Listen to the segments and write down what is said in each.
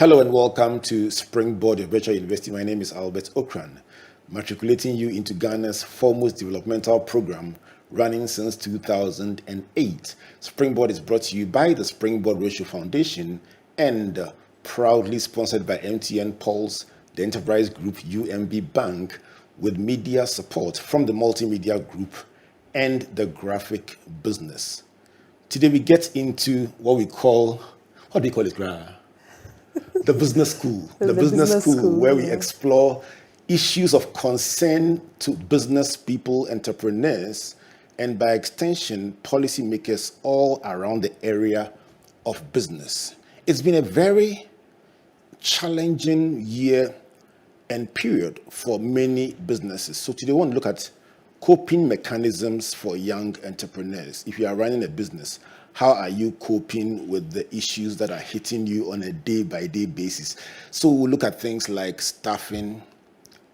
Hello and welcome to Springboard, a virtual university. My name is Albert Ocran, matriculating you into Ghana's foremost developmental program running since 2008. Springboard is brought to you by the Springboard Ratio Foundation and proudly sponsored by MTN Pulse, the Enterprise Group, UMB Bank, with media support from the Multimedia Group and the Graphic Business. Today we get into what do you call it, Gra? The business school. The business school where we explore issues of concern to business people, entrepreneurs, and by extension, policymakers all around the area of business. It's been a very challenging year and period for many businesses. So today we want to look at coping mechanisms for young entrepreneurs. If you are running a business, how are you coping with the issues that are hitting you on a day-by-day basis? So we'll look at things like staffing,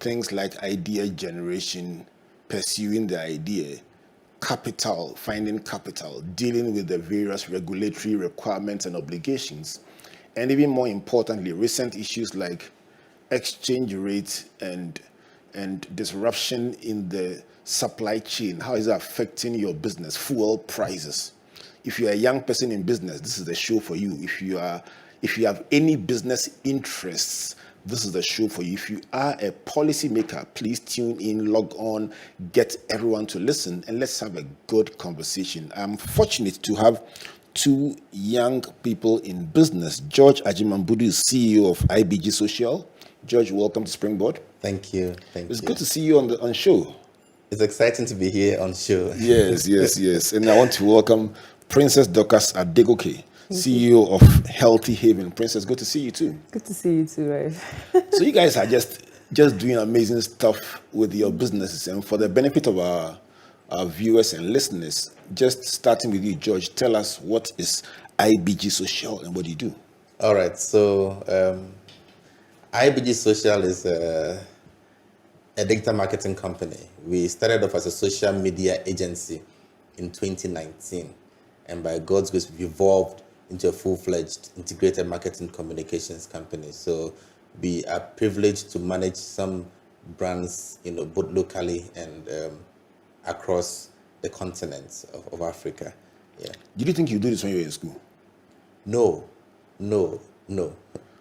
things like idea generation, pursuing the idea, capital, finding capital, dealing with the various regulatory requirements and obligations, and even more importantly, recent issues like exchange rate and disruption in the supply chain. How is it affecting your business? Fuel prices. If you're a young person in business, this is the show for you. If you have any business interests, this is the show for you. If you are a policymaker, please tune in, log on, get everyone to listen, and let's have a good conversation. I'm fortunate to have two young people in business. George Agyeman-Budu is CEO of IBG Social. George, welcome to Springboard. Thank you. It's good to see you on show. It's exciting to be here on show. Yes. And I want to welcome Princess Dorcas Adegoke, CEO of Healthy Haven. Princess, good to see you too. Good to see you too, right? So you guys are just doing amazing stuff with your businesses. And for the benefit of our viewers and listeners, just starting with you, George, tell us what is IBG Social and what do you do? All right. So IBG Social is a digital marketing company. We started off as a social media agency in 2019. And by God's grace, we've evolved into a full-fledged integrated marketing communications company. So we are privileged to manage some brands, both locally and across the continent of Africa. Yeah. Did you think you do this when you were in school? No.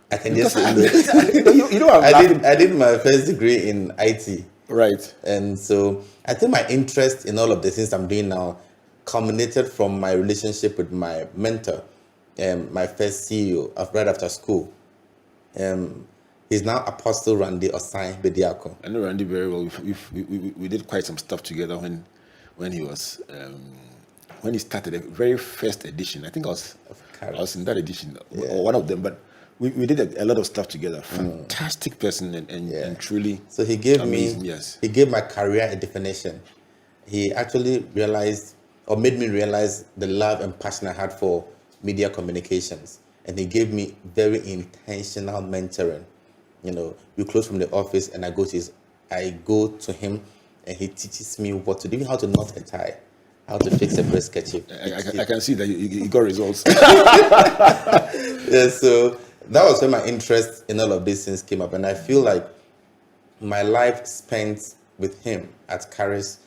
I can just say no. you know I did my first degree in IT. Right. And so I think my interest in all of the things I'm doing now culminated from my relationship with my mentor, my first CEO right after school. He's now Apostle Randy Osai Bediako. I know Randy very well. We did quite some stuff together when he was when he started the very first edition. I think I was in that edition or one of them, but we did a lot of stuff together. Fantastic person and truly. So he gave amazing, he gave my career a definition. He actually made me realize the love and passion I had for media communications. And he gave me very intentional mentoring. We close from the office and I go to him and he teaches me what to do, even how to knot a tie, how to fix a breast kerchief. I can see that you got results. Yeah, so that was when my interest in all of these things came up. And I feel like my life spent with him at Caris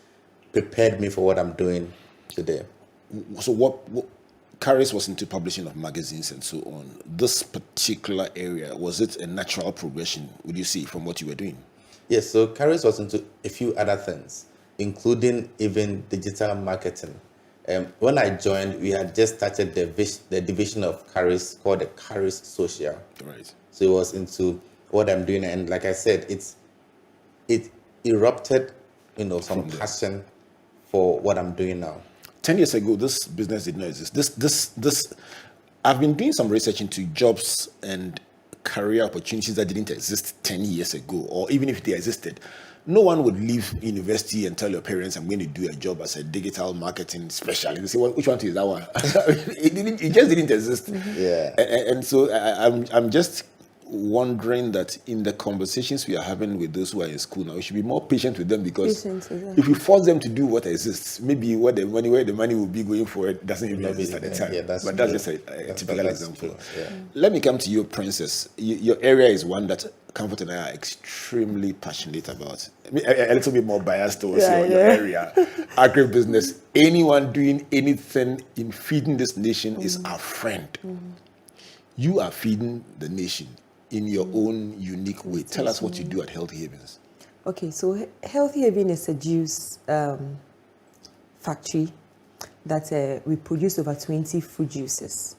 prepared me for what I'm doing today. So what Caris was into publishing of magazines and so on. This particular area, was it a natural progression, would you see, from what you were doing? Yes, so Caris was into a few other things, including even digital marketing. When I joined, we had just started the division of Caris called the Caris Social. Right. So it was into what I'm doing, and like I said, it erupted, some passion for what I'm doing now. 10 years ago, this business did not exist. This. I've been doing some research into jobs and career opportunities that didn't exist 10 years ago, or even if they existed. No one would leave university and tell your parents, I'm going to do a job as a digital marketing specialist. You say, well, which one is that one? It just didn't exist. Yeah. And so I'm just wondering that in the conversations we are having with those who are in school now, we should be more patient with them, because Patient, exactly. if we force them to do what exists, maybe where the money will be going for it doesn't even exist at the time. Yeah, that's but true. that's just a typical That's example. true, yeah. Let me come to you, Princess. Your area is one that Comfort and I are extremely passionate about. I mean, a little bit more biased towards your area. Agribusiness. Anyone doing anything in feeding this nation is our friend. You are feeding the nation in your own unique way. Tell us what you do at Healthy Havens. Okay, so Healthy Haven is a juice factory that we produce over 20 fruit juices,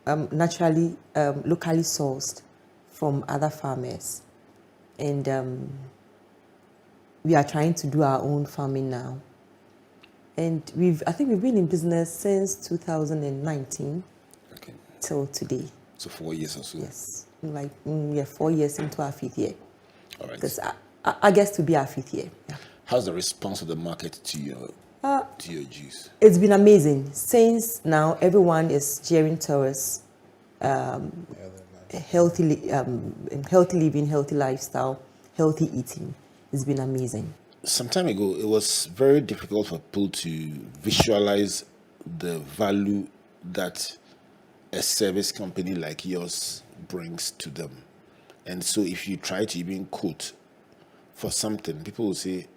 naturally, locally sourced from other farmers. And we are trying to do our own farming now. And I think we've been in business since 2019 till today. So 4 years or so. Yes, 4 years into our 5th year. All right. Because I guess to be our 5th year. Yeah. How's the response of the market to your juice? It's been amazing. Since now everyone is gearing towards healthy living, healthy lifestyle, healthy eating. It's been amazing. Some time ago, it was very difficult for people to visualize the value that a service company like yours brings to them. And so if you try to even quote for something, people will say,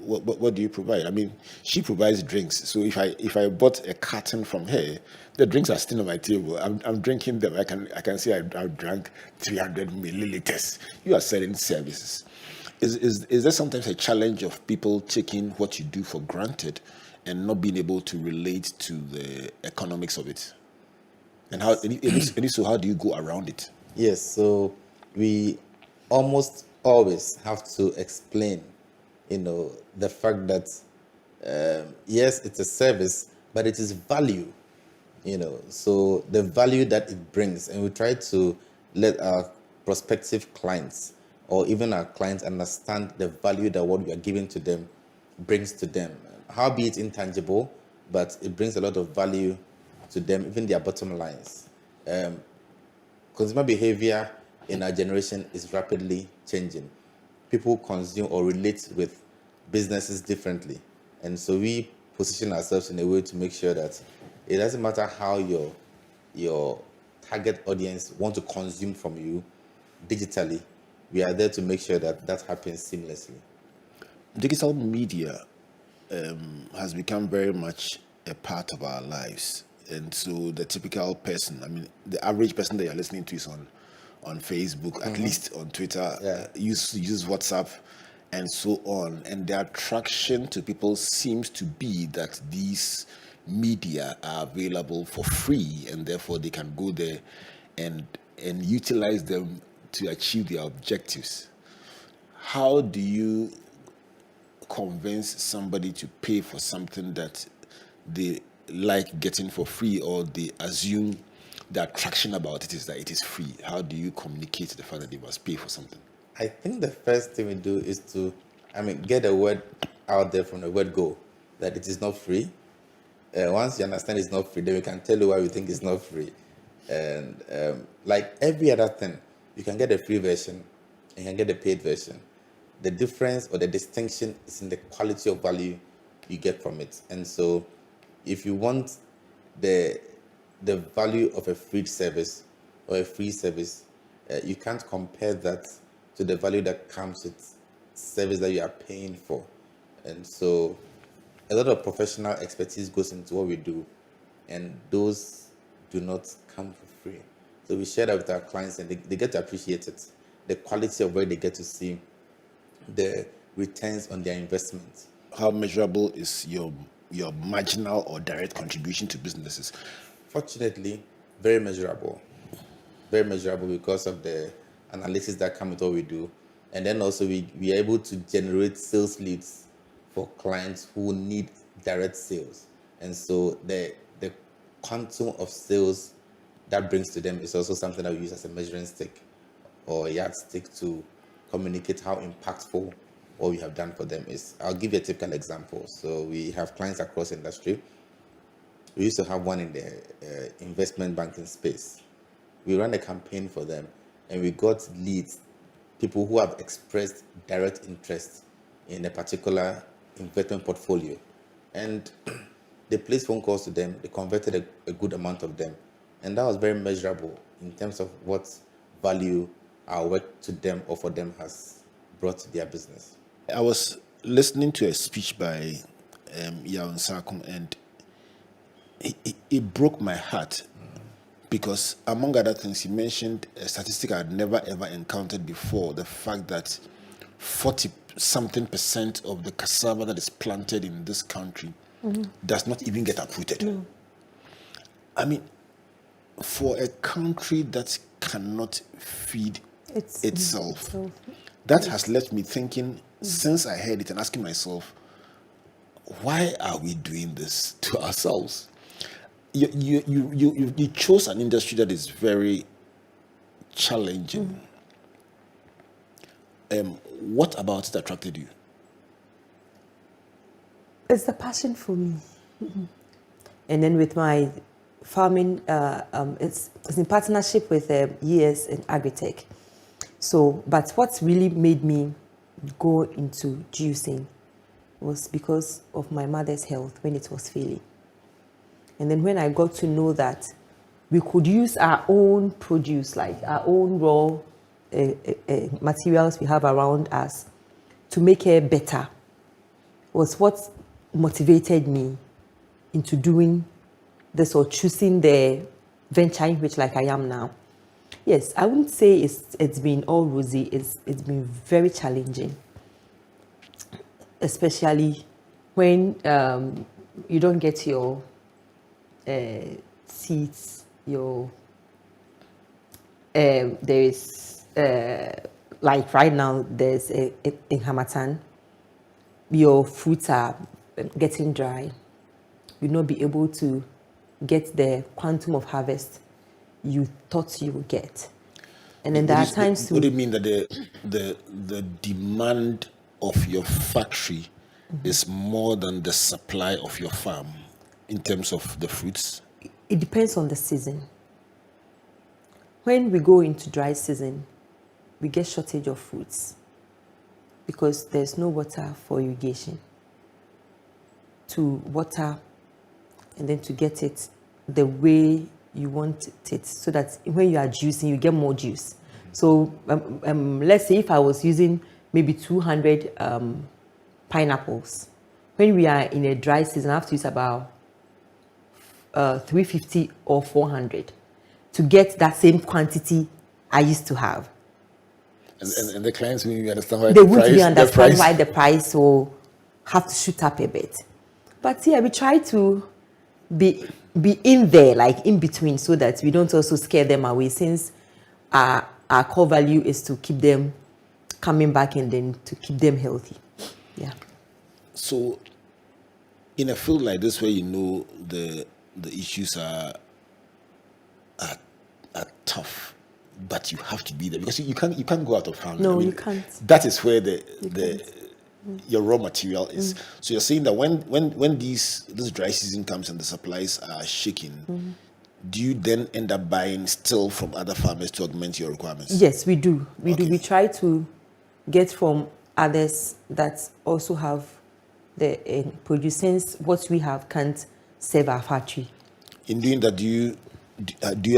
what do you provide? I mean, she provides drinks. So if I bought a carton from her, the drinks are still on my table. I'm drinking them. I can say I've drank 300 milliliters. You are selling services. Is there sometimes a challenge of people taking what you do for granted and not being able to relate to the economics of it? And how so how do you go around it? Yes, so we almost always have to explain, the fact that yes, it's a service, but it is value, so the value that it brings, and we try to let our prospective clients or even our clients understand the value that what we are giving to them brings to them. Howbeit intangible, but it brings a lot of value to them, even their bottom lines. Consumer behavior in our generation is rapidly changing. People consume or relate with businesses differently. And so we position ourselves in a way to make sure that it doesn't matter how your target audience want to consume from you digitally, we are there to make sure that that happens seamlessly. Digital media has become very much a part of our lives. And so the typical person, I mean, the average person that you're listening to is on Facebook, at least on Twitter, uses WhatsApp, and so on. And the attraction to people seems to be that these media are available for free, and therefore they can go there and utilize them to achieve their objectives. How do you convince somebody to pay for something that they like getting for free, or they assume the attraction about it is that it is free? How do you communicate the fact that they must pay for something? I think the first thing we do is to, get the word out there from the word go, that it is not free. Once you understand it's not free, then we can tell you why we think it's not free. And like every other thing, you can get a free version and you can get a paid version. The difference or the distinction is in the quality of value you get from it. And so if you want the value of a free service or a free service, you can't compare that to the value that comes with service that you are paying for. And so a lot of professional expertise goes into what we do, and those do not come for free. So we share that with our clients, and they get to appreciate it, the quality of where they get to see the returns on their investment. How measurable is your marginal or direct contribution to businesses? Fortunately, very measurable. Very measurable because of the analysis that come with what we do. And then also we are able to generate sales leads for clients who need direct sales. And so the quantum of sales that brings to them is also something that we use as a measuring stick or a yardstick to communicate how impactful what we have done for them is. I'll give you a typical example. So we have clients across industry. We used to have one in the investment banking space. We ran a campaign for them, and we got leads, people who have expressed direct interest in a particular investment portfolio. And they placed phone calls to them, they converted a good amount of them. And that was very measurable in terms of what value our work to them or for them has brought to their business. I was listening to a speech by Yaun Sakum, and it broke my heart because, among other things, he mentioned a statistic I had never ever encountered before: the fact that 40-something% of the cassava that is planted in this country does not even get uprooted. No. I mean, for a country that cannot feed itself, that has left me thinking, since I heard it, and asking myself, why are we doing this to ourselves? You chose an industry that is very challenging. What about it attracted you? It's the passion for me. And then with my farming, it's in partnership with years in agri-tech. So, but what really made me go into juicing was because of my mother's health when it was failing. And then when I got to know that we could use our own produce, like our own raw materials we have around us, to make it better, was what motivated me into doing this or choosing the venture in which like I am now. Yes, I wouldn't say it's been all rosy. It's been very challenging, especially when you don't get your seeds. Your there is like right now there's in Hamatan, your fruits are getting dry. You'll not be able to get the quantum of harvest you thought you would get. And then there are times what do you mean that the demand of your factory is more than the supply of your farm in terms of the fruits? It depends on the season. When we go into dry season, we get shortage of fruits because there's no water for irrigation to water and then to get it the way you want it, so that when you are juicing, you get more juice. So let's say if I was using maybe 200 pineapples, when we are in a dry season, I have to use about 350 or 400 to get that same quantity I used to have. And the clients will really understand why they won't really understand why the price will have to shoot up a bit. But yeah, we try to be in there, like in between, so that we don't also scare them away, since our core value is to keep them coming back and then to keep them healthy. Yeah. So in a field like this where you know the issues are tough, but you have to be there because you can't go out of farming. No, you can't. That is where your raw material is. So you're saying that when this dry season comes and the supplies are shaking, do you then end up buying still from other farmers to augment your requirements? Yes, we do. We try to get from others that also have the producers. What we have can't serve our factory. In doing that, do you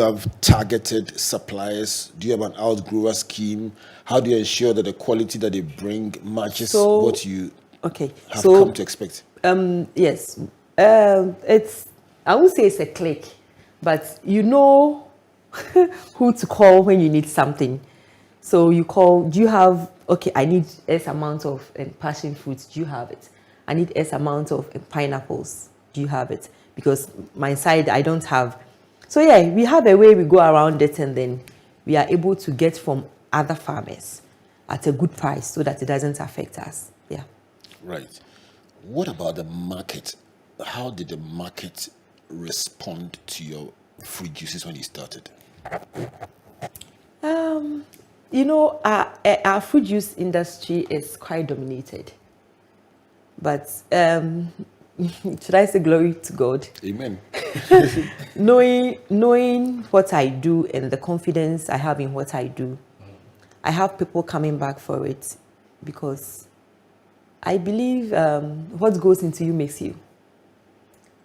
have targeted suppliers? Do you have an outgrower scheme? How do you ensure that the quality that they bring matches what you have come to expect? Yes, I would say it's a click, but you know who to call when you need something. So you call. Do you have? Okay, I need S amount of passion fruits. Do you have it? I need S amount of pineapples. Do you have it? Because my side I don't have. So yeah, we have a way we go around it, and then we are able to get from other farmers at a good price so that it doesn't affect us. Yeah. Right. What about the market? How did the market respond to your fruit juices when you started? You know, our fruit juice industry is quite dominated. But should I say glory to God? Amen. Knowing what I do and the confidence I have in what I do, I have people coming back for it because I believe what goes into you makes you.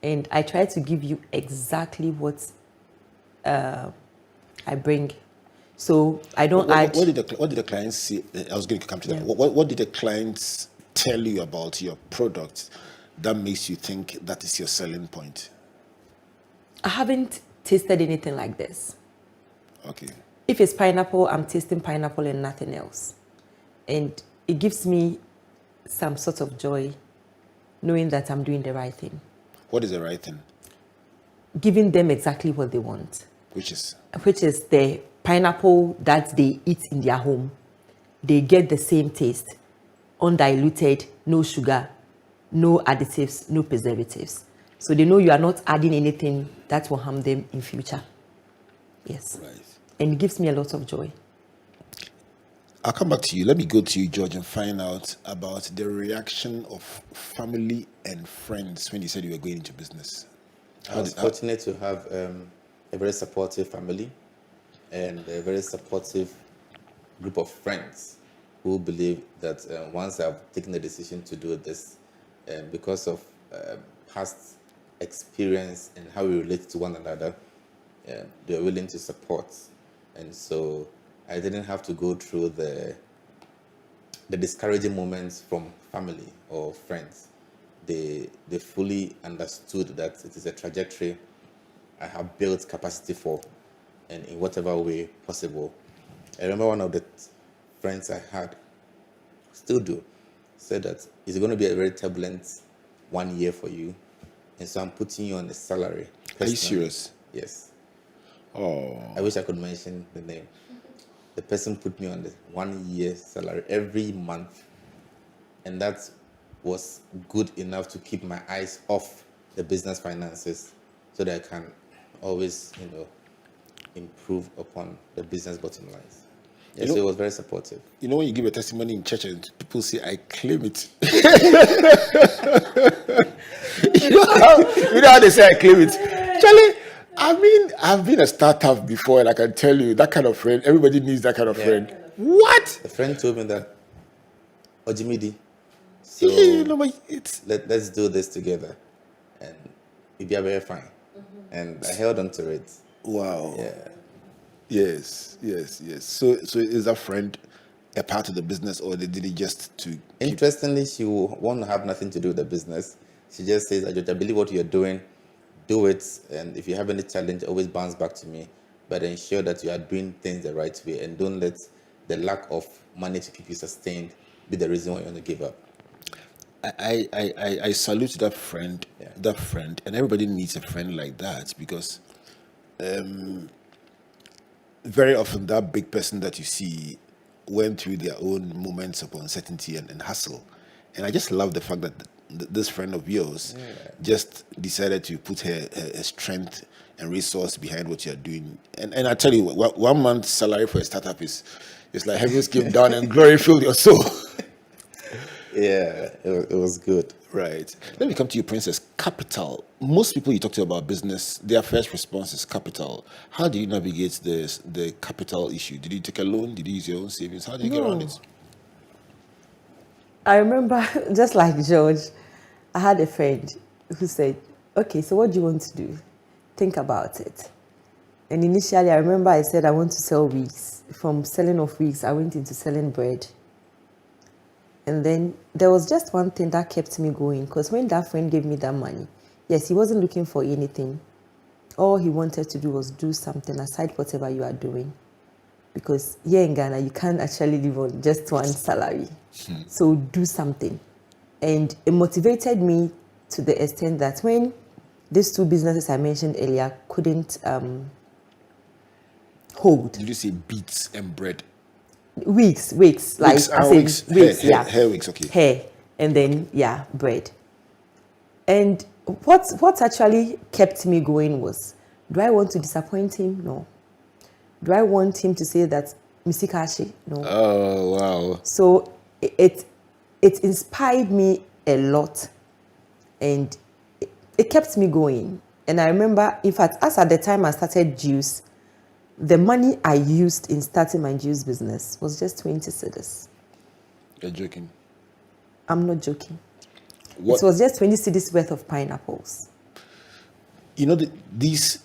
And I try to give you exactly what I bring. So I don't add. What did the clients say? I was going to come to that. What did the clients tell you about your product that makes you think that is your selling point? I haven't tasted anything like this. Okay. If it's pineapple, I'm tasting pineapple and nothing else. And it gives me some sort of joy knowing that I'm doing the right thing. What is the right thing? Giving them exactly what they want. Which is the pineapple that they eat in their home. They get the same taste, undiluted, no sugar, no additives, no preservatives. So they know you are not adding anything that will harm them in future. Yes. right. And it gives me a lot of joy. I'll come back to you. Let me go to you, George, and find out about the reaction of family and friends when you said you were going into business. I was fortunate to have a very supportive family and a very supportive group of friends who believe that once I've taken the decision to do this, because of past experience and how we relate to one another, they are willing to support. And so I didn't have to go through the discouraging moments from family or friends. They fully understood that it is a trajectory I have built capacity for, and in whatever way possible. I remember one of the friends I had, still do, said that it's going to be a very turbulent 1 year for you, and so I'm putting you on a salary. Are you serious? Yes. Oh. I wish I could mention the name. The person put me on the 1 year salary every month, and that was good enough to keep my eyes off the business finances so that I can always, improve upon the business bottom lines. Yes, so it was very supportive. You know, when you give a testimony in church and people say, I claim it. you know how they say, I claim it. Charlie, I've been a startup before, and I can tell you, that kind of friend, everybody needs that kind of friend. What? A friend told me that, Ojimidi, so let's do this together, and it'll be very fine. And I held on to it. Wow. Yeah. Yes. So is that friend a part of the business, or they did it just to Interestingly, she will want to have nothing to do with the business. She just says, I believe what you're doing, do it, and if you have any challenge, always bounce back to me. But ensure that you are doing things the right way, and don't let the lack of money to keep you sustained be the reason why you want to give up. I salute that friend, and everybody needs a friend like that, because very often that big person that you see went through their own moments of uncertainty and hassle. And I just love the fact that this friend of yours just decided to put her strength and resource behind what you're doing. And I tell you, 1 month's salary for a startup is like heavens came down and glory filled your soul. Yeah, it was good. Right. Let me come to you, Princess. Capital. Most people you talk to about business, their first response is capital. How do you navigate the capital issue? Did you take a loan? Did you use your own savings? How do you get around it? I remember, just like George, I had a friend who said, okay, so what do you want to do? Think about it. And initially, I remember I said I want to sell wigs. From selling of wigs, I went into selling bread. And then there was just one thing that kept me going, because when that friend gave me that money, yes, he wasn't looking for anything. All he wanted to do was do something aside whatever you are doing. Because here in Ghana, you can't actually live on just one salary. So do something. And it motivated me to the extent that when these two businesses I mentioned earlier couldn't hold. Did you say beets and bread? Wigs, like wigs, yeah. Hair wigs, okay. Hair, and then bread. And what actually kept me going was, do I want to disappoint him? No. Do I want him to say that Misikashi? No. Oh wow. So it inspired me a lot, and it kept me going. And I remember, in fact, as at the time I started juice, the money I used in starting my juice business was just 20 cedis. You're joking. I'm not joking. What? It was just 20 cedis worth of pineapples. You know, these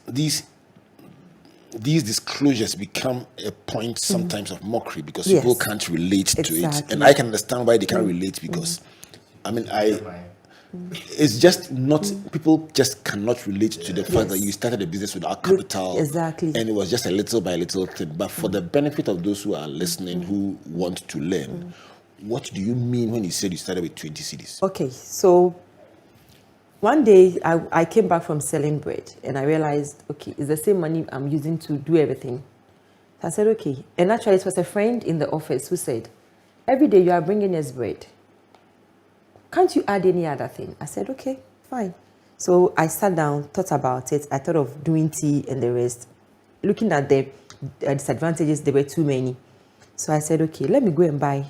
disclosures become a point sometimes of mockery because people can't relate to it. And I can understand why they can't relate because, I mean, it's just not, people just cannot relate to the fact that you started a business without capital. Exactly. And it was just a little by little thing. But for the benefit of those who are listening, who want to learn, what do you mean when you said you started with 20 cedis? Okay, so one day I came back from selling bread and I realized, okay, it's the same money I'm using to do everything. So I said, okay. And actually it was a friend in the office who said, every day you are bringing us bread. Can't you add any other thing? I said, okay, fine. So I sat down, thought about it. I thought of doing tea and the rest. Looking at the disadvantages, there were too many. So I said, okay, let me go and buy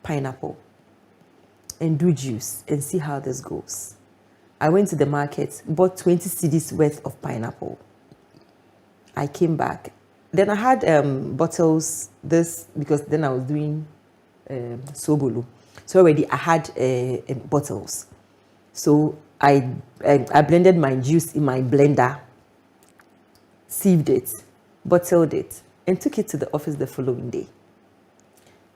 pineapple and do juice and see how this goes. I went to the market, bought 20 cedis worth of pineapple. I came back. Then I had bottles, because then I was doing sobolo. So already I had bottles. So I blended my juice in my blender, sieved it, bottled it, and took it to the office the following day.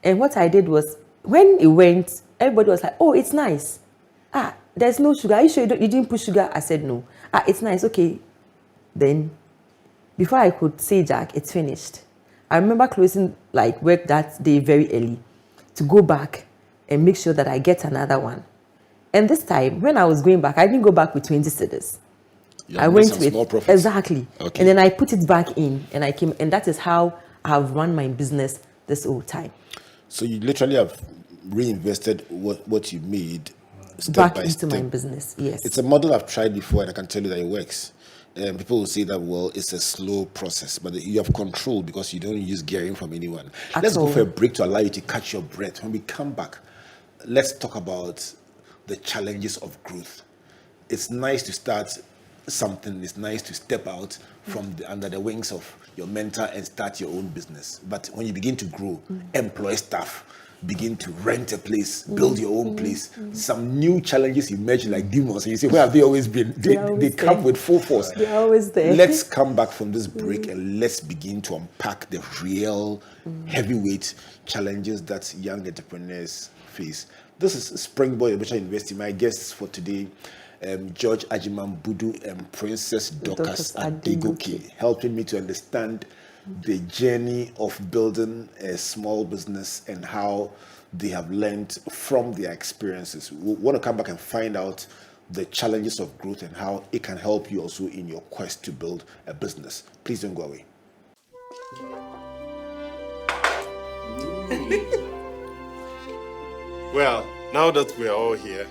And what I did was, when it went, everybody was like, oh, it's nice. There's no sugar. Are you sure you didn't put sugar? I said, no. It's nice. Okay. Then, before I could say Jack, it's finished. I remember closing work that day very early to go back and make sure that I get another one. And this time, when I was going back, I didn't go back with 20 cedis. I went with small profits. Exactly. Okay. And then I put it back in and I came, and that is how I have run my business this whole time. So you literally have reinvested what you made Back into my business, yes. It's a model I've tried before, and I can tell you that it works. People will say that, well, it's a slow process, but you have control because you don't use gearing from anyone. Let's go for a break to allow you to catch your breath. When we come back, let's talk about the challenges of growth. It's nice to start something. It's nice to step out from under the wings of your mentor and start your own business. But when you begin to grow, employ staff, begin to rent a place, build your own place, some new challenges emerge like demons. And you say, where have they always been? They come with full force. They're always there. Let's come back from this break and let's begin to unpack the real heavyweight challenges that young entrepreneurs face. This is Springboard University. My guests for today, George Agyeman-Budu and Princess Dorcas Adegoke, helping me to understand the journey of building a small business and how they have learned from their experiences. We want to come back and find out the challenges of growth and how it can help you also in your quest to build a business. Please don't go away. Well, now that we're all here,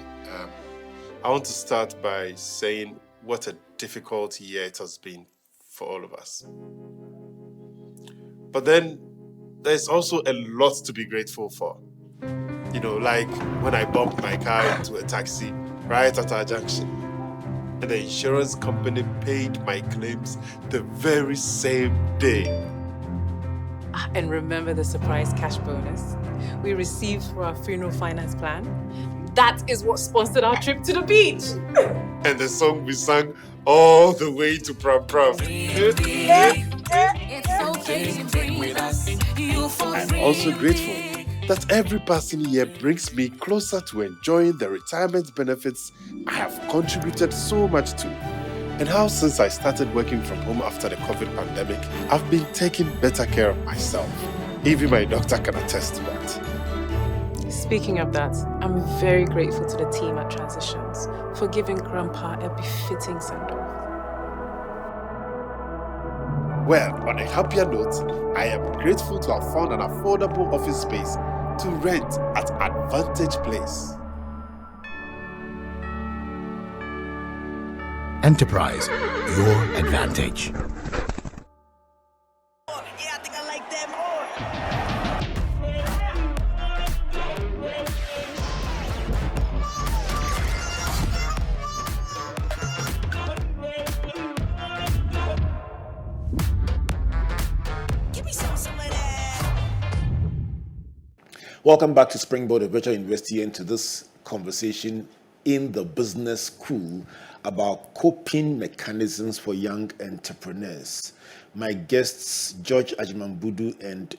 I want to start by saying what a difficult year it has been for all of us. But then there's also a lot to be grateful for. You know, like when I bumped my car into a taxi right at our junction, and the insurance company paid my claims the very same day. And remember the surprise cash bonus we received for our funeral finance plan? That is what sponsored our trip to the beach. And the song we sang all the way to Pram Pram. I'm also grateful that every passing year brings me closer to enjoying the retirement benefits I have contributed so much to, and how since I started working from home after the COVID pandemic, I've been taking better care of myself. Even my doctor can attest to that. Speaking of that, I'm very grateful to the team at Transitions for giving Grandpa a befitting send-off. Well, on a happier note, I am grateful to have found an affordable office space to rent at Advantage Place. Enterprise, your advantage. Welcome back to Springboard, a virtual university, and to this conversation in the business school about coping mechanisms for young entrepreneurs. My guests, George Agyeman-Budu and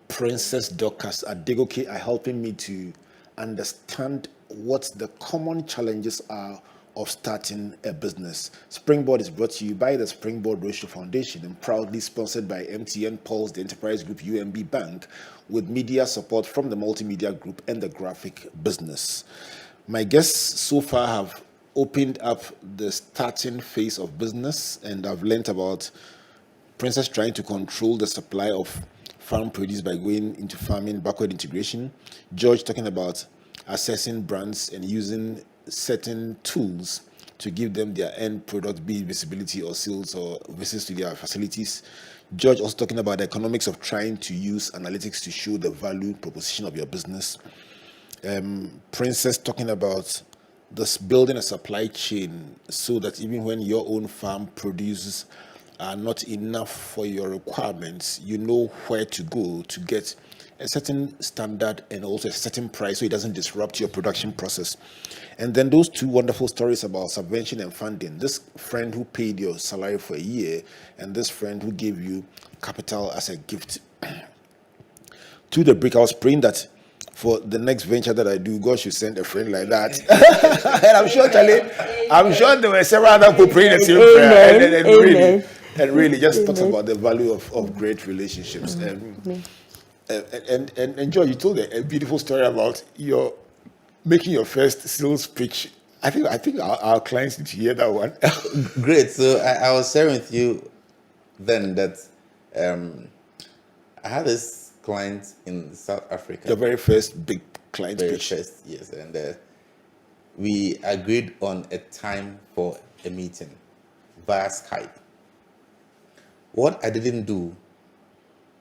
Princess Dorcas Adegoke, are helping me to understand what the common challenges are of starting a business. Springboard is brought to you by the Springboard Roadshow Foundation and proudly sponsored by MTN Pulse, the Enterprise Group, UMB Bank, with media support from the Multimedia Group and the Graphic Business. My guests so far have opened up the starting phase of business, and I've learned about Princess trying to control the supply of farm produce by going into farming backward integration. George talking about assessing brands and using certain tools to give them their end product, be it visibility or sales or visits to their facilities. George also talking about the economics of trying to use analytics to show the value proposition of your business. Princess talking about this building a supply chain so that even when your own farm produces are not enough for your requirements, you know where to go to get a certain standard and also a certain price so it doesn't disrupt your production process. And then those two wonderful stories about subvention and funding. This friend who paid your salary for a year and this friend who gave you capital as a gift. To the brick, I was praying that for the next venture that I do, God should send a friend like that. And I'm sure, Charlie, I'm sure there were several other people praying the same prayer. And really just talk about the value of great relationships. And Joy, you told a beautiful story about your making your first sales pitch. I think our clients need to hear that one. Great. So I was sharing with you then that I had this client in South Africa. Your very first big client pitch. Very first, yes. And we agreed on a time for a meeting via Skype. What I didn't do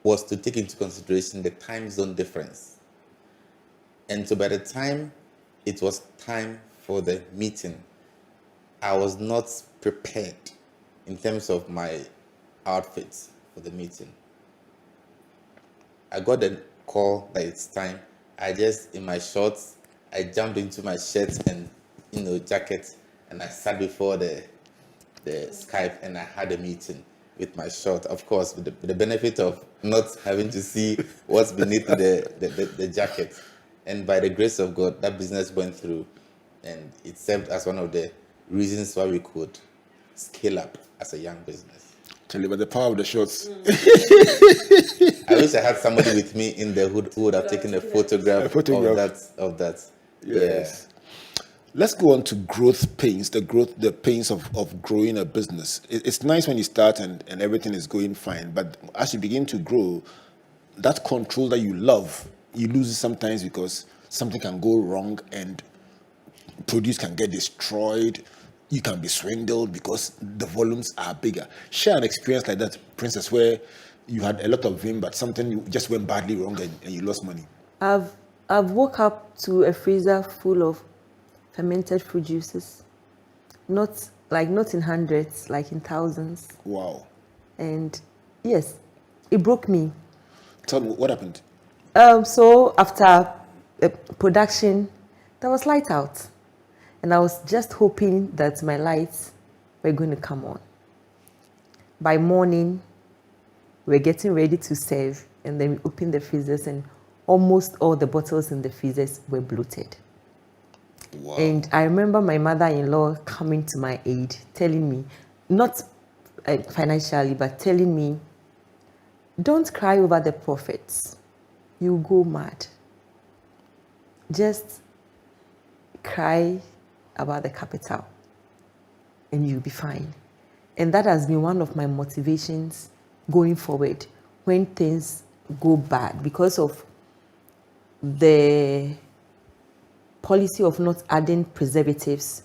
was to take into consideration the time zone difference. And so by the time it was time for the meeting, I was not prepared in terms of my outfits for the meeting. I got a call that it's time. I just, in my shorts, I jumped into my shirt and jacket, and I sat before the Skype and I had a meeting with my short, of course, with the benefit of not having to see what's beneath the jacket. And by the grace of God, that business went through, and it served as one of the reasons why we could scale up as a young business. Tell you about the power of the shorts. I wish I had somebody with me in there who would have taken a photograph. Of that. Yes. Yeah. Let's go on to growth pains, the pains of growing a business. It's nice when you start and everything is going fine, but as you begin to grow, that control that you love, you lose it sometimes because something can go wrong and produce can get destroyed. You can be swindled because the volumes are bigger. Share an experience like that, Princess, where you had a lot of vim, but something just went badly wrong and you lost money. I've woke up to a freezer full of fermented fruit juices, not in hundreds, like in thousands. Wow. And yes, it broke me. Tell me, what happened? So after production, there was light out. And I was just hoping that my lights were going to come on. By morning, we're getting ready to serve, and then we opened the freezers, and almost all the bottles in the freezers were bloated. Wow. And I remember my mother-in-law coming to my aid, telling me, not financially, but telling me, don't cry over the profits. You'll go mad. Just cry about the capital and you'll be fine. And that has been one of my motivations going forward when things go bad, because of the policy of not adding preservatives.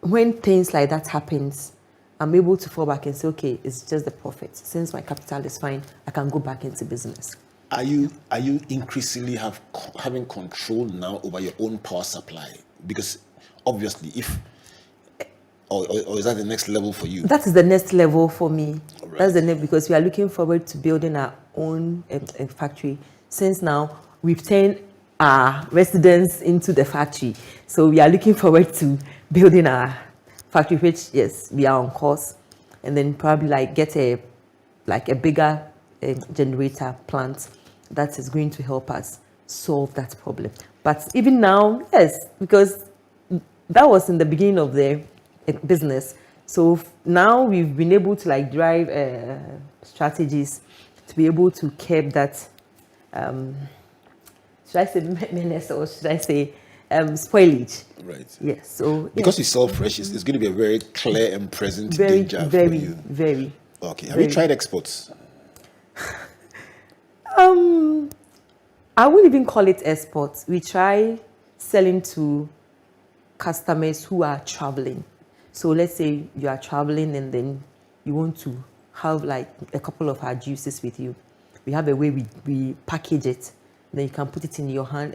When things like that happens, I'm able to fall back and say, okay, it's just the profit. Since my capital is fine, I can go back into business. Are you increasingly having control now over your own power supply? Because obviously, or is that the next level for you? That is the next level for me. Right. That's the next, because we are looking forward to building our own factory. Since now we've turned our residence into the factory. So we are looking forward to building our factory, which, yes, we are on course. And then probably like get a bigger generator plant that is going to help us solve that problem. But even now, yes, because that was in the beginning of the business. So now we've been able to like drive strategies to be able to curb that, should I say menace or should I say spoilage? Right. Yes. So Because you sell fresh, it's going to be a very clear and present very, danger for very, you. very. Okay. Have you tried exports? I wouldn't even call it exports. We try selling to customers who are traveling. So let's say you are traveling and then you want to have like a couple of our juices with you. We have a way we package it. Then you can put it in your hand,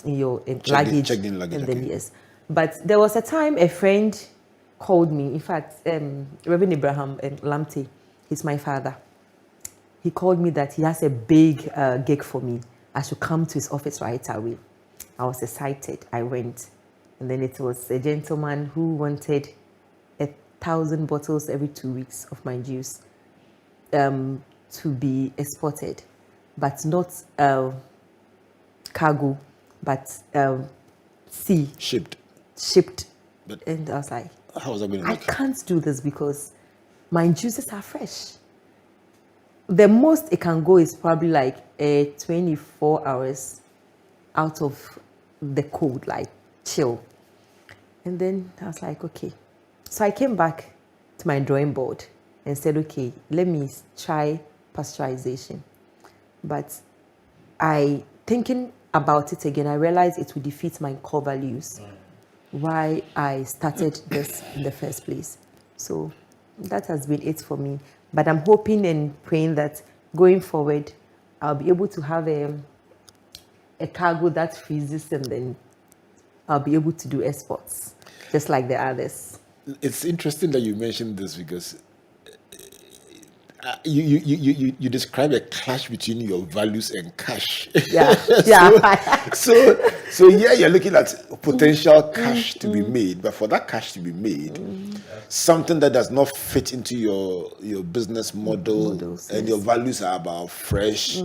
in your luggage. Checked-in luggage, And then okay. yes. But there was a time a friend called me. In fact, Reverend Abraham Lamte, he's my father. He called me that he has a big gig for me. I should come to his office right away. I was excited. I went. And then it was a gentleman who wanted 1,000 bottles every 2 weeks of my juice to be exported, but not cargo, but sea. Shipped. But And I was like, how was that going to I work? can't do this because my juices are fresh. The most it can go is probably like 24 hours out of the cold, like chill. And then I was like, okay. So I came back to my drawing board and said, okay, let me try pasteurization. But thinking about it again, I realized it would defeat my core values. Why I started this in the first place. So that has been it for me. But I'm hoping and praying that going forward, I'll be able to have a cargo that freezes and then I'll be able to do exports, just like the others. It's interesting that you mentioned this because you describe a clash between your values and cash. Yeah, yeah. So yeah, you're looking at potential cash to be made, but for that cash to be made, something that does not fit into your business models, and your values are about fresh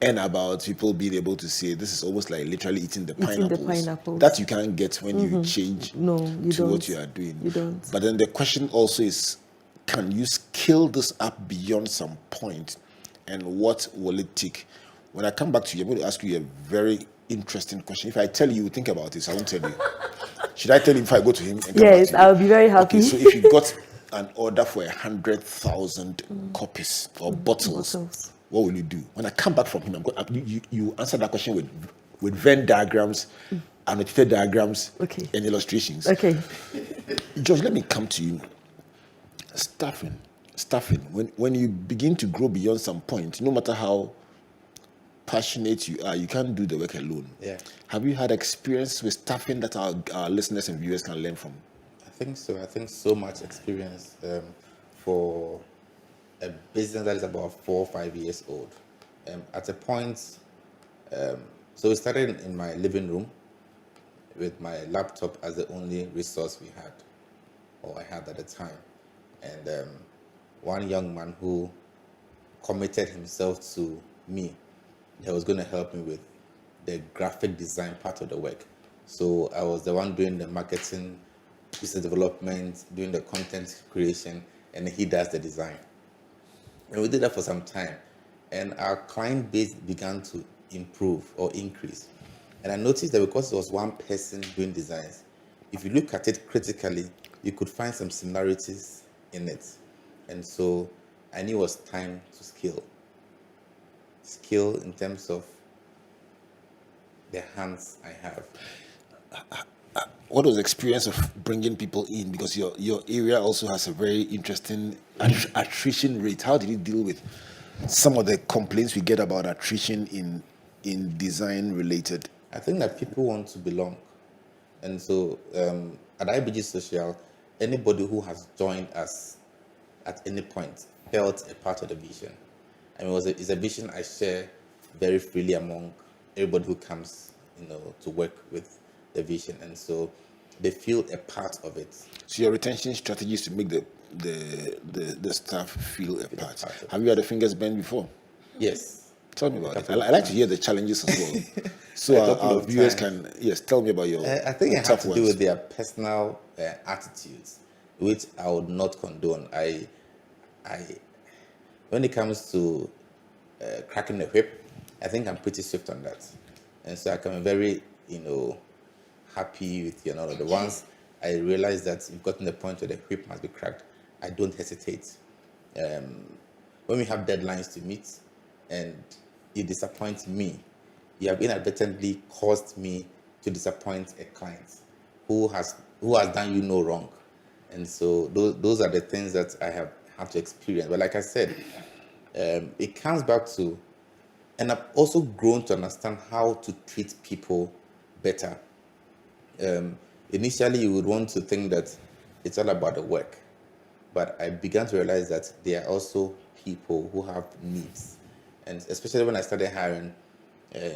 and about people being able to say this is almost like literally eating the pineapples. That you can't get when you change to what you are doing. You don't. But then the question also is, can you scale this up beyond some point, and what will it take? When I come back to you, I'm going to ask you a very interesting question. If I tell you, you think about this. I won't tell you. Should I tell him if I go to him? And come Yes, back to you? I'll be very happy. Okay, so if you got an order for 100,000 copies or bottles, what will you do? When I come back from him, you answer that question with Venn diagrams, annotated diagrams, and illustrations. Okay. George, let me come to you. Staffing. When you begin to grow beyond some point, no matter how passionate you are, you can't do the work alone. Yeah. Have you had experience with staffing that our listeners and viewers can learn from? I think so. I think so much experience for a business that is about 4 or 5 years old. At a point, so we started in my living room with my laptop as the only resource we had, or I had at the time. And one young man who committed himself to me, he was going to help me with the graphic design part of the work. So I was the one doing the marketing, business development, doing the content creation, and he does the design. And we did that for some time. And our client base began to improve or increase. And I noticed that because there was one person doing designs, if you look at it critically, you could find some similarities in it. And so I knew it was time to scale. Skill in terms of the hands I have. What was the experience of bringing people in? Because your area also has a very interesting attrition rate. How did you deal with some of the complaints we get about attrition in design related? I think that people want to belong. And so at IBG Social, anybody who has joined us at any point felt a part of the vision. I mean, it's a vision I share very freely among everybody who comes, to work with the vision, and so they feel a part of it. So your retention strategy is to make the staff feel a part. Have you had the fingers bent before? Yes. Tell me about it. I like to hear the challenges as well. So our viewers can, tell me about your I think it has to do ones. with their personal attitudes, which I would not condone. When it comes to cracking the whip, I think I'm pretty swift on that. And so I can be very, happy with, the ones I realize that you've gotten the point where the whip must be cracked, I don't hesitate. When we have deadlines to meet and you disappoint me, you have inadvertently caused me to disappoint a client who has done you no wrong. And so those are the things that I have had to experience. But like I said, it comes back to, and I've also grown to understand how to treat people better. Initially, you would want to think that it's all about the work, but I began to realize that there are also people who have needs, and especially when I started hiring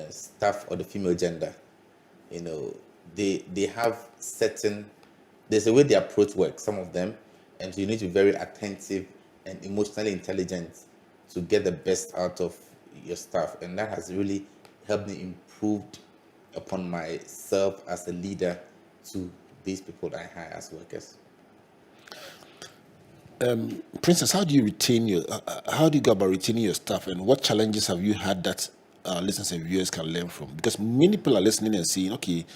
staff of the female gender, they have there's a way they approach work, some of them, and you need to be very attentive and emotionally intelligent to get the best out of your staff, and that has really helped me improve upon myself as a leader to these people that I hire as workers. Princess, how do you go about retaining your staff, and what challenges have you had that listeners and viewers can learn from? Because many people are listening and saying, okay,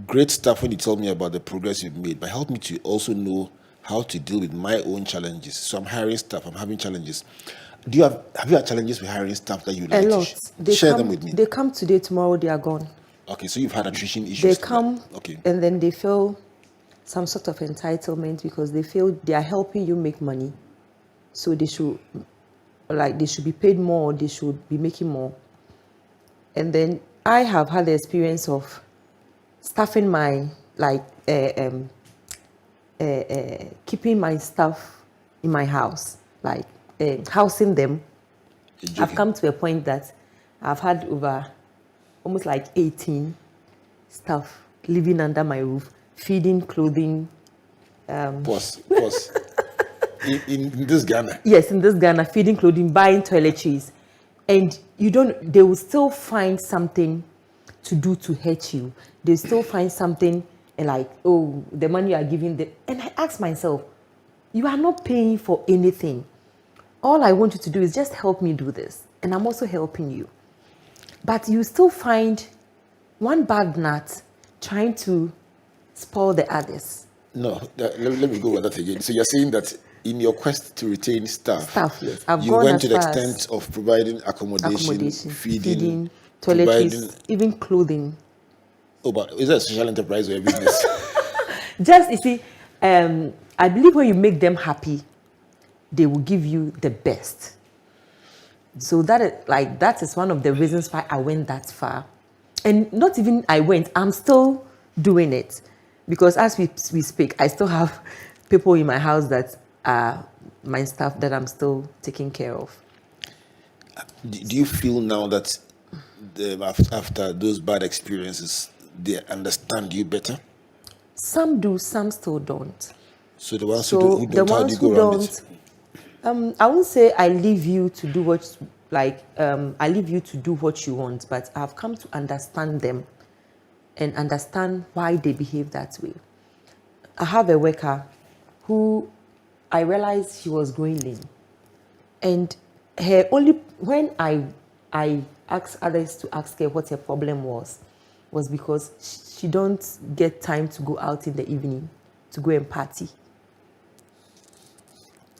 great stuff when you tell me about the progress you've made, but help me to also know how to deal with my own challenges. So I'm hiring staff, I'm having challenges. Have you had challenges with hiring staff that you like to share them with me? They come today, tomorrow they are gone. Okay, so you've had attrition issues. They come, okay, and then they feel some sort of entitlement because they feel they are helping you make money, so they should be paid more, they should be making more. And then I have had the experience of staffing my keeping my staff in my house, housing them. I've come to a point that I've had over almost 18 staff living under my roof, feeding, clothing. Pause. in this Ghana? Yes, in this Ghana, feeding, clothing, buying toiletries. And they will still find something to do to hurt you. They still find something the money you are giving them. And I ask myself, you are not paying for anything. All I want you to do is just help me do this. And I'm also helping you. But you still find one bad nut trying to spoil the others. No, let me go with that again. So you're saying that in your quest to retain staff, yes. You went to the extent of providing accommodation, feeding, toiletries, even clothing. Oh, but is that a social enterprise or a business? Just, you see, I believe when you make them happy, they will give you the best. So that is one of the reasons why I went that far. And not even I went, I'm still doing it. Because as we speak, I still have people in my house that are my staff that I'm still taking care of. Do you feel now that after those bad experiences, they understand you better? Some do, some still don't. So the ones who don't, how do you go around it? I won't say I leave you to do I leave you to do what you want, but I've come to understand them and understand why they behave that way. I have a worker who I realized she was growing lean, and when I asked others to ask her what her problem was because she don't get time to go out in the evening to go and party.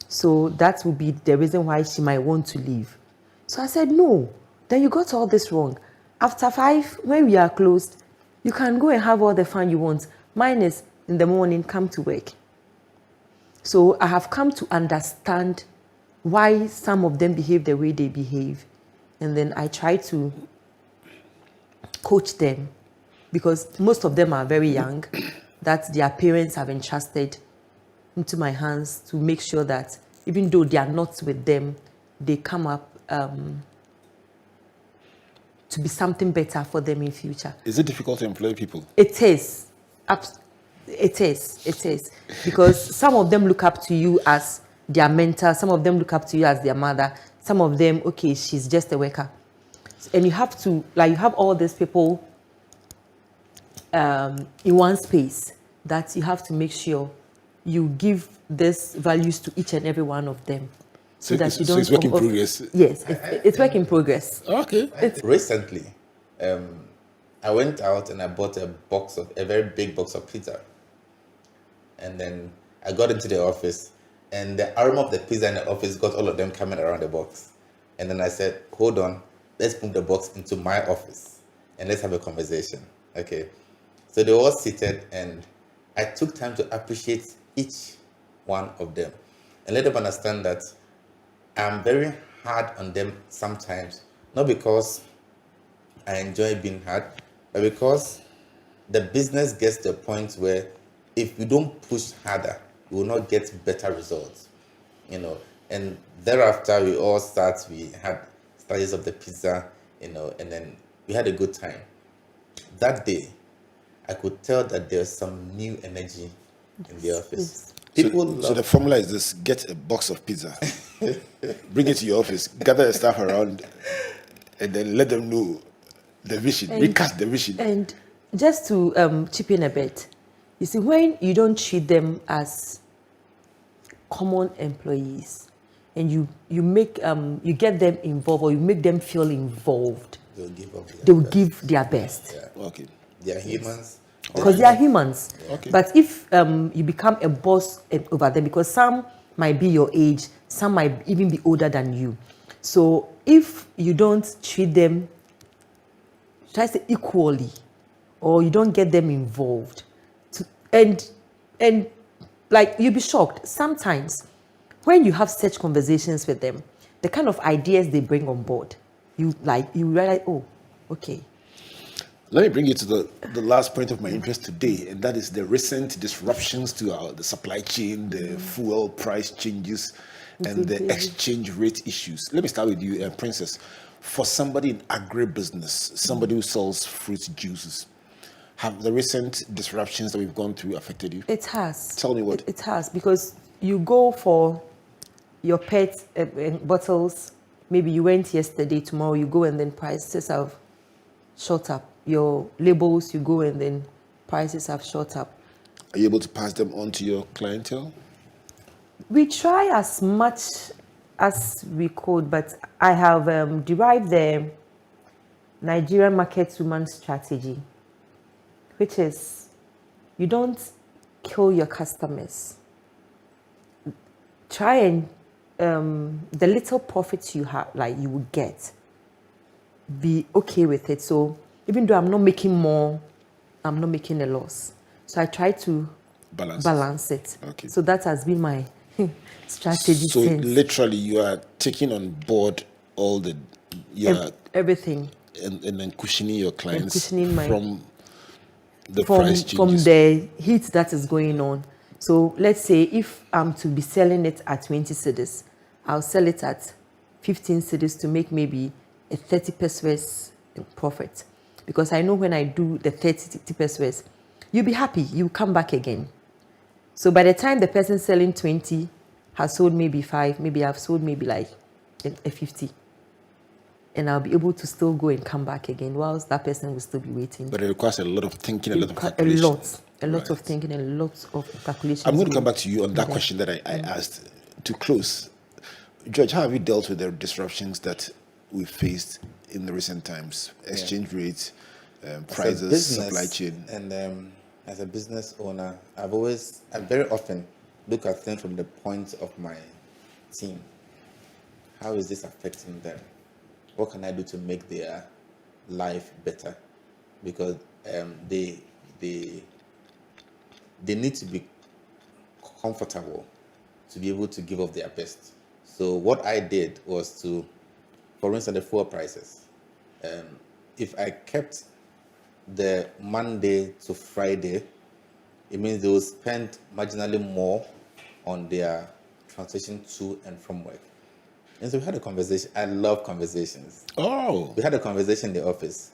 So that would be the reason why she might want to leave. So I said, no, then you got all this wrong. After 5, when we are closed, you can go and have all the fun you want. Mine is in the morning, come to work. So I have come to understand why some of them behave the way they behave. And then I try to coach them because most of them are very young, that their parents have entrusted into my hands to make sure that even though they are not with them, they come up to be something better for them in future. Is it difficult to employ people? It is. It is. Because some of them look up to you as their mentor, some of them look up to you as their mother, some of them, okay, she's just a worker. And you have to, you have all these people in one space that you have to make sure you give these values to each and every one of them. So that you don't. So it's work in progress. Yes, it's work in progress. Okay. Recently, I went out and I bought a very big box of pizza. And then I got into the office, and the aroma of the pizza in the office got all of them coming around the box. And then I said, hold on, let's move the box into my office and let's have a conversation. Okay. So they were all seated, and I took time to appreciate each one of them and let them understand that I'm very hard on them sometimes, not because I enjoy being hard, but because the business gets to a point where if you don't push harder, you will not get better results, And thereafter, we had studies of the pizza, and then we had a good time. That day, I could tell that there's some new energy in the office. So the formula is this: get a box of pizza, bring it to your office, gather the staff around, and then let them know the vision, recast the vision. And just to chip in a bit, you see, when you don't treat them as common employees, and you get them involved, or you make them feel involved, they will give their best. Yeah. Okay. They are humans. Because they are humans. Okay. But if you become a boss over them, because some might be your age, some might even be older than you. So if you don't treat them, try to say equally, or you don't get them involved, and you'll be shocked. Sometimes when you have such conversations with them, the kind of ideas they bring on board, you realize, oh, okay. Let me bring you to the last point of my interest today, and that is the recent disruptions to the supply chain, the fuel price changes, and the exchange rate issues. Let me start with you, Princess. For somebody in agribusiness, somebody who sells fruit juices, have the recent disruptions that we've gone through affected you? It has. Tell me what. It has, because you go for your pet bottles. Maybe you went yesterday, tomorrow you go, and then prices have shot up. Your labels, you go, and then prices have shot up. Are you able to pass them on to your clientele? We try as much as we could, but I have derived the Nigerian market woman strategy, which is you don't kill your customers. Try and the little profits you have, you will get, be okay with it. So even though I'm not making more, I'm not making a loss. So I try to balance it. Okay. So that has been my strategy. So since. literally, you are taking on board all everything, and then cushioning your clients from price changes. From the heat that is going on. So let's say if I'm to be selling it at 20 cedis, I'll sell it at 15 cedis to make maybe a 30 pesos profit. Because I know when I do the 30 pesos, you'll be happy, you come back again. So by the time the person selling 20 has sold maybe 5, maybe I've sold maybe a 50. And I'll be able to still go and come back again, whilst that person will still be waiting. But it requires a lot of thinking, a lot of calculation. A lot of thinking, and a lot of calculations. I'm going to come back to you on that question that I asked. To close, George, how have you dealt with the disruptions that we faced in the recent times? Exchange rates, prices, supply chain. And as a business owner, I very often look at things from the point of my team. How is this affecting them? What can I do to make their life better? Because they need to be comfortable to be able to give up their best. So what I did was to, for instance, the fuel prices. If I kept the Monday to Friday, it means they will spend marginally more on their transportation to and from work. And so we had a conversation. I love conversations. Oh. We had a conversation in the office.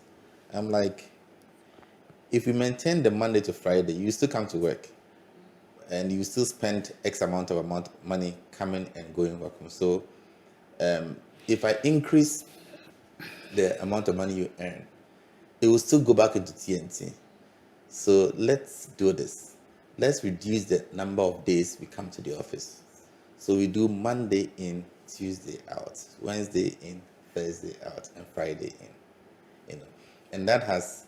I'm like, if we maintain the Monday to Friday, you still come to work. And you still spend X amount of money coming and going back home. So if I increase the amount of money you earn, it will still go back into TNT. So let's do this. Let's reduce the number of days we come to the office. So we do Monday in, Tuesday out, Wednesday in, Thursday out, and Friday in. And that has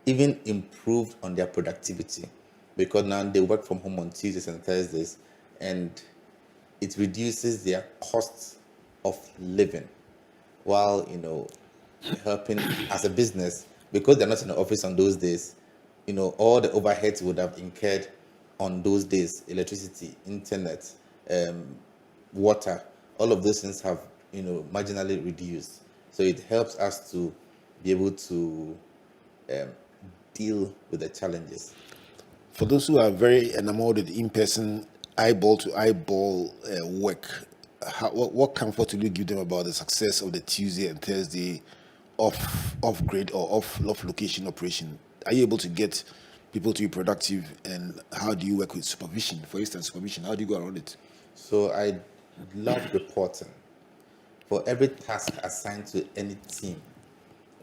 even improved on their productivity, because now they work from home on Tuesdays and Thursdays, and it reduces their costs of living, while helping as a business, because they're not in the office on those days. All the overheads would have incurred on those days: electricity, internet, water. All of those things have marginally reduced. So it helps us to be able to deal with the challenges. For those who are very enamored with in-person, eyeball-to-eyeball work, what comfort will you give them about the success of the Tuesday and Thursday off-grid or off-location operation? Are you able to get people to be productive, and how do you work with supervision? For instance, supervision, how do you go around it? So I love reporting. For every task assigned to any team,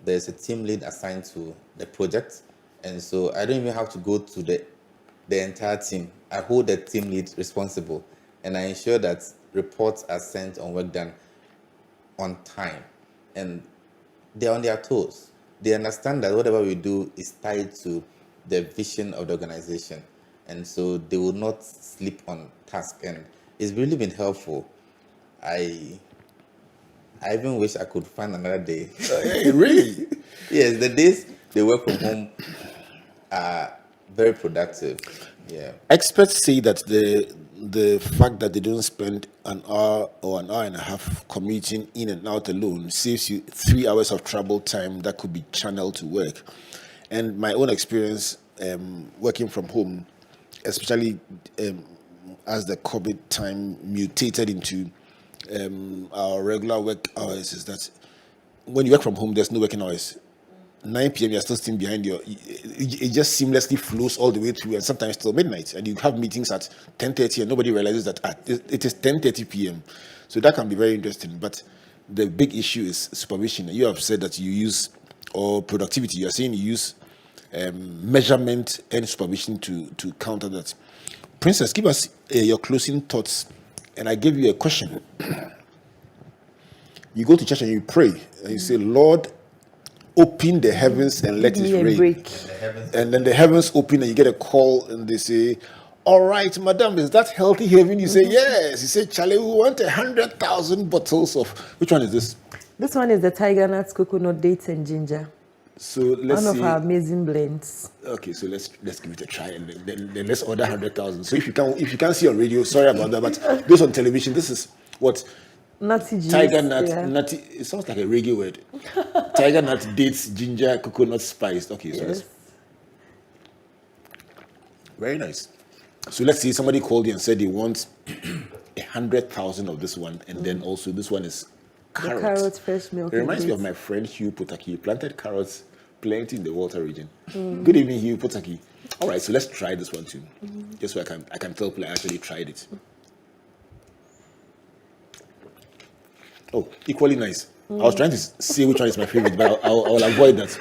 there's a team lead assigned to the project. And so I don't even have to go to the entire team. I hold the team lead responsible, and I ensure that reports are sent on work done on time. And they're on their toes. They understand that whatever we do is tied to the vision of the organization. And so they will not sleep on task. And it's really been helpful. I even wish I could find another day. Hey, really? Yes, the days they work from home are very productive. Yeah. Experts say that the fact that they don't spend an hour or an hour and a half commuting in and out alone saves you 3 hours of travel time that could be channeled to work. And my own experience working from home, especially as the COVID time mutated into our regular work hours, is that when you work from home, there's no working hours. 9 p.m. you're still sitting behind it just seamlessly flows all the way through, and sometimes till midnight, and you have meetings at 10:30 and nobody realizes that it is 10:30 p.m. So that can be very interesting. But the big issue is supervision. You have said that you use, or productivity, you're saying you use measurement and supervision to counter that. Princess, give us your closing thoughts, and I give you a question. You go to church and you pray and you say, Lord, open the heavens and let it rain. And then the heavens open and you get a call and they say, all right, madam, is that healthy haven? You say, yes. You say, Charlie, we want 100,000 bottles of, which one is this? This one is the tiger nuts, coconut, dates, and ginger. So let's one of our amazing blends. Okay, so let's give it a try, and then let's order 100,000. So if you can't see on radio, sorry about that, but those on television, this is what? Nutty juice. Tiger nut, yeah. nutty. It sounds like a reggae word. Tiger nut, dates, ginger, coconut, spiced. Okay, so Yes. very nice. So let's say somebody called you and said they want 100,000 of this one, and then also this one is carrots. The carrots, fresh milk. It reminds me of my friend Hugh Potaki. He planted carrots plenty in the Walter region. Good evening, Hugh Potaki. All right, so let's try this one too, just so I can tell people I actually tried it. Oh, equally nice. I was trying to say which one is my favorite, but I'll avoid that.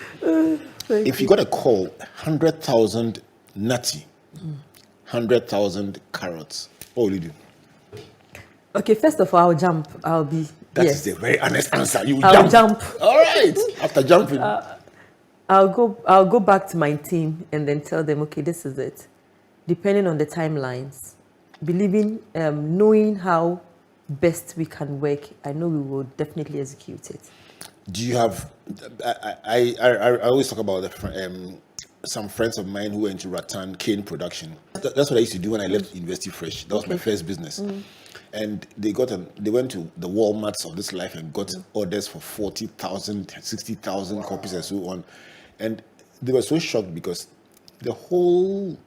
If you got a call, 100,000 nutty, 100,000 carrots, what will you do? Okay, first of all, I'll jump. I'll be. That yes. is a very honest answer. I'll jump. All right. After jumping, I'll go back to my team and then tell them, okay, this is it. Depending on the timelines, believing, knowing how best we can work, I know we will definitely execute it. do you have? I always talk about some friends of mine who went to Rattan cane production. That's what I used to do when I left University Fresh. That was my first business. And they went to the Walmarts of this life and got orders for 40,000, 60,000 copies and so on. And they were so shocked because the whole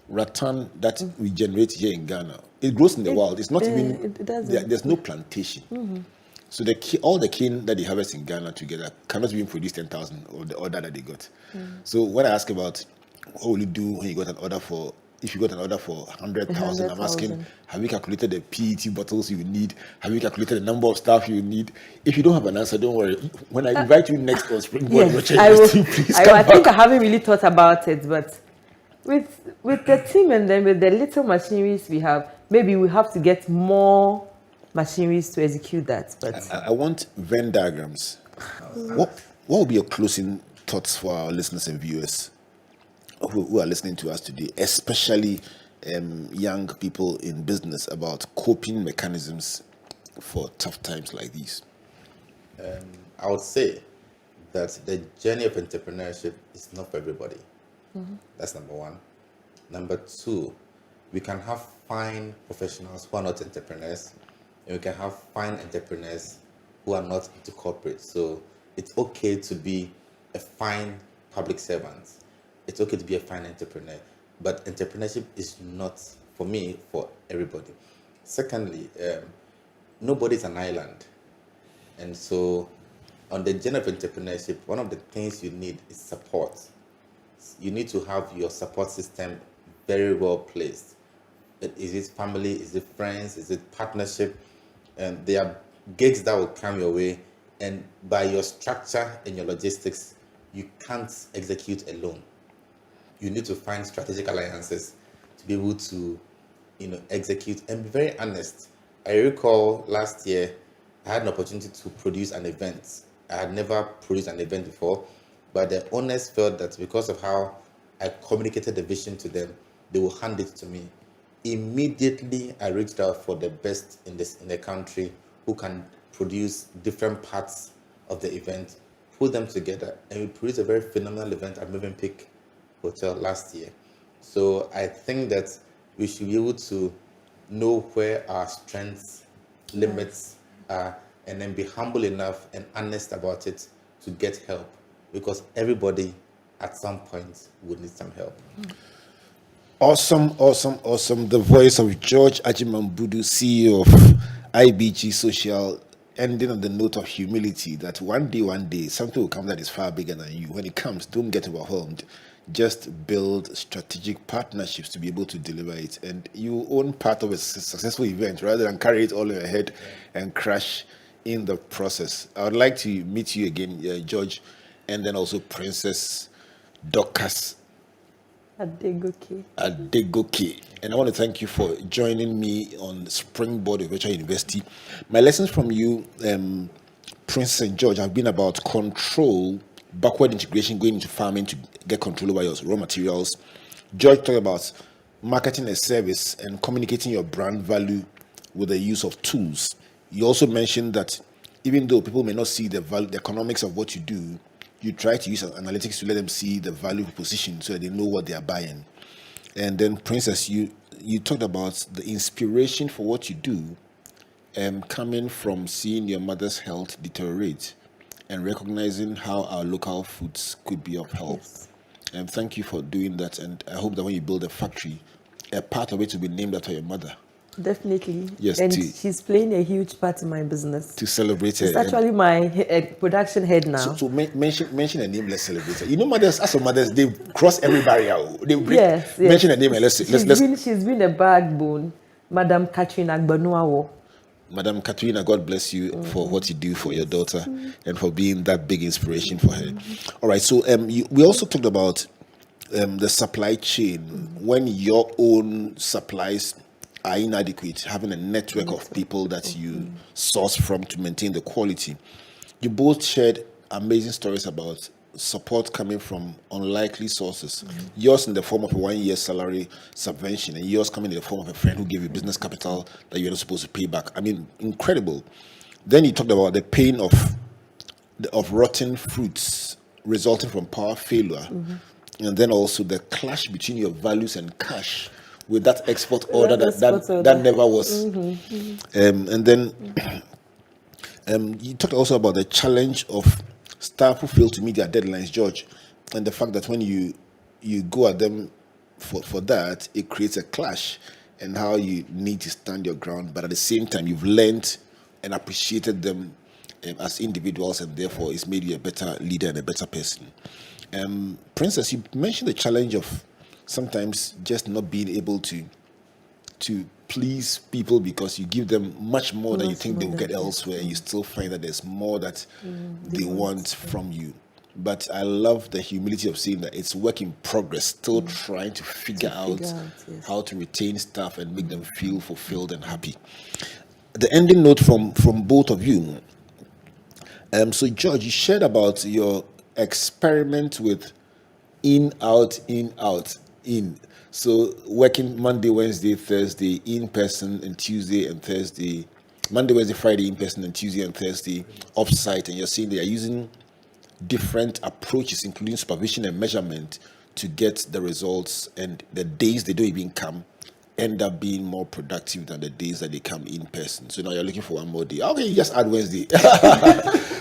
rattan that we generate here in Ghana, it grows in the wild. It's not even, it doesn't. there's no plantation. So all the cane that they harvest in Ghana together cannot even produce 10,000 or the order that they got. So when I ask about what will you do when you got an order for, if you got an order for 100,000, I'm asking, 100,000. have you calculated the PET bottles you need? Have you calculated the number of staff you need? If you don't have an answer, don't worry. When I invite you next on Springboard, Yes, I will. please I, come I think back. I haven't really thought about it, but with the team and then with the little machineries we have, maybe we have to get more machineries to execute that. But I want Venn diagrams. What will be your closing thoughts for our listeners and viewers who are listening to us today, especially young people in business, about coping mechanisms for tough times like these? I would say that the journey of entrepreneurship is not for everybody. That's number one. Number two, we can have fine professionals who are not entrepreneurs, and we can have fine entrepreneurs who are not into corporate. So it's okay to be a fine public servant. It's okay to be a fine entrepreneur, but entrepreneurship is not, for me, for everybody. Secondly, nobody's an island. And so on the journey of entrepreneurship, one of the things you need is support. You need to have your support system very well placed. Is it family? Is it friends? Is it partnership? And there are gigs that will come your way, and by your structure and your logistics, you can't execute alone. You need to find strategic alliances to be able to, execute and be very honest. I recall last year, I had an opportunity to produce an event. I had never produced an event before, but the owners felt that because of how I communicated the vision to them, they will hand it to me. Immediately, I reached out for the best in the country who can produce different parts of the event, put them together, and we produced a very phenomenal event at Movenpick Hotel last year. So I think that we should be able to know where our strengths, limits are, and then be humble enough and honest about it to get help, because everybody at some point would need some help. Awesome. The voice of George Agyeman-Budu, CEO of IBG Social, ending on the note of humility, that one day, something will come that is far bigger than you. When it comes, don't get overwhelmed. Just build strategic partnerships to be able to deliver it. And you own part of a successful event rather than carry it all in your head and crash in the process. I would like to meet you again, George, and then also Princess Dorcas Adegoke. And I want to thank you for joining me on Springboard of Virtual University. My lessons from you, Princess and George, have been about control, backward integration, going into farming to get control over your raw materials. George talked about marketing a service and communicating your brand value with the use of tools. You also mentioned that even though people may not see the value, the economics of what you do, you try to use analytics to let them see the value proposition so that they know what they are buying. And then, Princess, you talked about the inspiration for what you do coming from seeing your mother's health deteriorate and recognizing how our local foods could be of help. Yes. And thank you for doing that. And I hope that when you build a factory, a part of it will be named after your mother. Definitely. Yes, and she's playing a huge part in my business. To celebrate her. She's actually my production head now. So mention a name, let's celebrate her. You know, mothers, as for mothers, they cross every barrier. They break. Yes. Mention a name and let's she's been a backbone. Madam Catherine Agbanuawo. Madam Katrina, God bless you for what you do for your daughter and for being that big inspiration for her. All right, so we also talked about the supply chain. When your own supplies are inadequate, having a network of people that you source from to maintain the quality. You both shared amazing stories about support coming from unlikely sources. Yours in the form of a 1-year salary subvention, and yours coming in the form of a friend who gave you business capital that you're not supposed to pay back. I mean, incredible. Then you talked about the pain of rotten fruits resulting from power failure, and then also the clash between your values and cash with that export order that never was. And then you talked also about the challenge of staff who fail to meet their deadlines, George, and the fact that when you go at them for that, it creates a clash and how you need to stand your ground, but at the same time, you've learned and appreciated them as individuals, and therefore it's made you a better leader and a better person. Princess, you mentioned the challenge of sometimes just not being able to please people because you give them much more than you think they will get elsewhere, and you still find that there's more that they want from you. But I love the humility of saying that it's work in progress, still trying to figure out how to retain staff and make them feel fulfilled and happy. The ending note from both of you. So George, you shared about your experiment with in, out, in. So working Monday, Wednesday, Thursday in person, and Tuesday and Thursday, Monday, Wednesday, Friday in person, and Tuesday and Thursday off-site. And you're saying they are using different approaches, including supervision and measurement, to get the results, and the days they don't even come end up being more productive than the days that they come in person. So now you're looking for one more day. Okay, you just add Wednesday.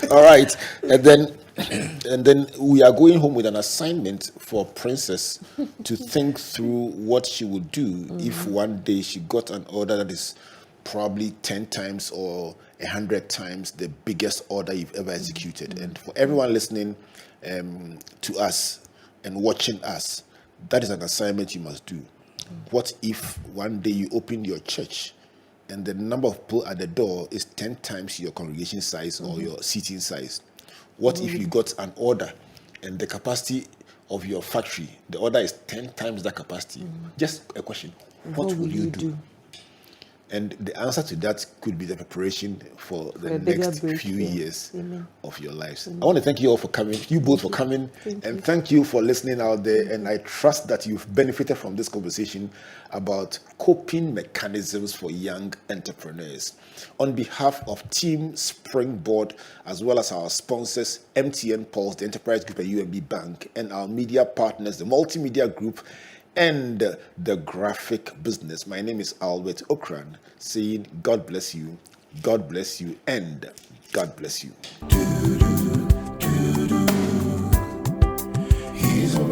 All right. And then we are going home with an assignment for Princess to think through what she would do if one day she got an order that is probably 10 times or 100 times the biggest order you've ever executed. And for everyone listening to us and watching us, that is an assignment you must do. What if one day you open your church and the number of people at the door is 10 times your congregation size or your seating size? What if you got an order and the capacity of your factory, the order is 10 times that capacity? Just a question. What will you do? And the answer to that could be the preparation for the next few years of your lives. I want to thank you all for coming, you both for coming, and thank you for listening out there. And I trust that you've benefited from this conversation about coping mechanisms for young entrepreneurs. On behalf of Team Springboard, as well as our sponsors, MTN Pulse, the Enterprise Group at UMB Bank, and our media partners, the Multimedia Group, and the graphic business. My name is Albert Ocran, saying God bless you, and God bless you. He's a